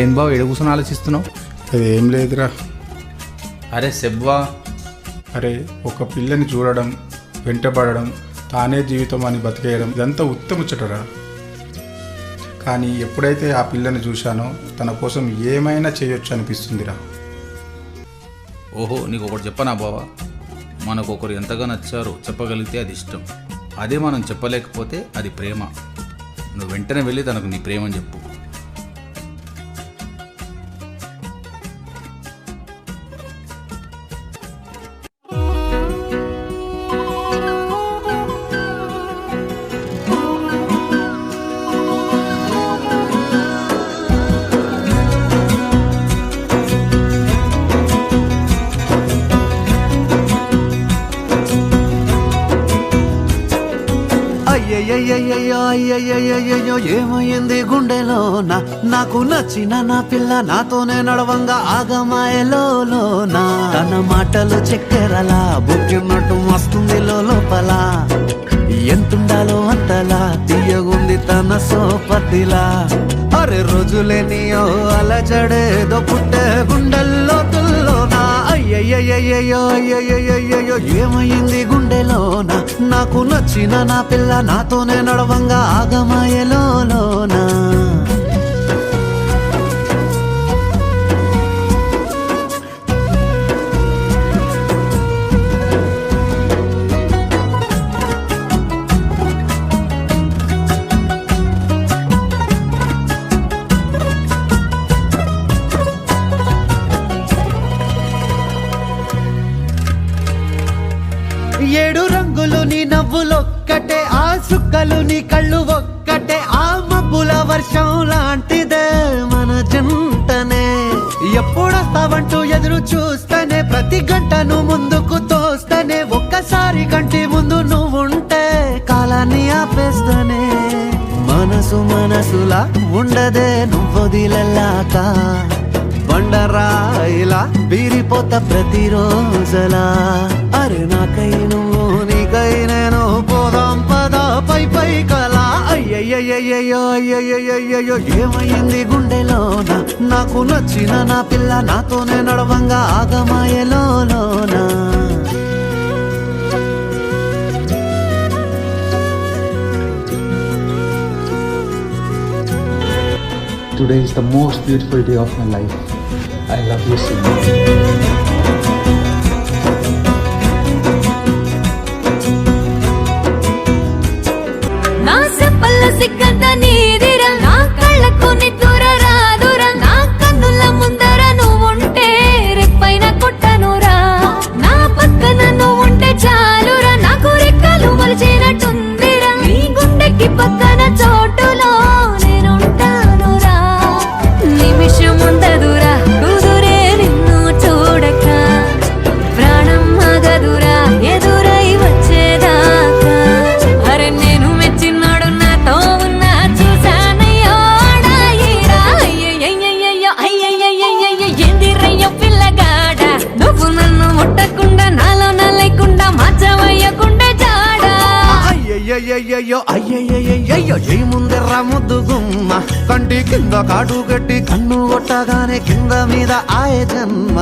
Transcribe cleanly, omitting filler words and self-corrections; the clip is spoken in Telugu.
ఏం బావ ఎడ కూర్చొని ఆలోచిస్తున్నావు? అది ఏం లేదురా. అరే సెవ్వా, అరే ఒక పిల్లని చూడడం, వెంటబడడం, తానే జీవితం అని బతికేయడం ఇదంతా ఉత్తముచ్చటరా. కానీ ఎప్పుడైతే ఆ పిల్లని చూశానో తన కోసం ఏమైనా చేయొచ్చు అనిపిస్తుందిరా. ఓహో, నీకు ఒకటి చెప్పనా బావా, మనకు ఒకరు ఎంతగా నచ్చారో చెప్పగలిగితే అది ఇష్టం. అదే మనం చెప్పలేకపోతే అది ప్రేమ. నువ్వు వెంటనే వెళ్ళి తనకు నీ ప్రేమని చెప్పు. అయ్యయ్యో ఏమైంది గుండెలో నాకు నచ్చిన నా పిల్ల నాతోనే నడవంగా ఆగమాయలోనా. తన మాటలు చక్కెరలా బుక్కినట్టు వస్తుంది లోపల. ఎంతుండాలో అంతలా తీయగుంది తన సోపతిలా. అరే రోజులేనియో అలజడేదో పుట్టే గుండెల్లో తుల్లోనా. అయ్యయ్యో ఏమైంది గుండెలోనా నాకు నచ్చిన నా పిల్ల నాతోనే నడవంగా ఆగమాయలోనా. ఏడు రంగులు నీ నవ్వులొక్కటే, ఆ సుక్కలు నీ కళ్ళు ఒక్కటే. ఆ మబ్బుల వర్షం లాంటిదే మన జంటనే. ఎప్పుడొస్తావంటూ ఎదురు చూస్తేనే, ప్రతి గంటను ముందుకు తోస్తేనే. ఒక్కసారి కంటి ముందు నువ్వుంటే కాలాన్ని ఆపేస్తేనే. మనసులా ఉండదే నువ్వొదిలెల్లాక. బండరాయిలా బీరిపోత ప్రతిరోజలా. అరే నాకై నువ్వు నీకై నేను పోదాం పద పై కలా. అయ్యయ్యో ఏమైంది గుండెలోనా నాకు నచ్చిన నా పిల్ల నాతోనే నడవంగా ఆగమాయలోనా. Today is the most beautiful day of my life. I love you so much. నా సెప్పల్ల సిగ్గంత నీదిరా, నా కళ్ళకు నిద్దుర రాదురా. నా కన్నుల ముందర నువ్వుంటే రెప్పైన కొట్టనురా. నా పక్కన నువ్వుంటే చాలురా, నాకు రెక్కలు మొలిచినట్టుందిరా. నీ గుండెకి పక్కన చోటులో నేనుంటానురా. నిమిషం ఉండదురా కుదురే నిన్ను చూడక. ప్రాణం ఆగదురా ఎదురై వచ్చేదాకా. అరే నేను మెచ్చినాడు నాతో ఉన్నా చూసానయ్యో ఆడాయిరా. అయ్యయ్యో ఏందిరయ్యో పిల్లగాడ, నువ్వు నన్ను ముట్టకుండా నాలో నల్లకుండా మార్చవయ్యకుండా జాడా. అయ్యయ్యో ఏముందెర్రా ముద్దు గుమ్మ, కంటి కింద కాటు కట్టి కన్ను కొట్టగానే కింద మీద ఆయ జన్మ.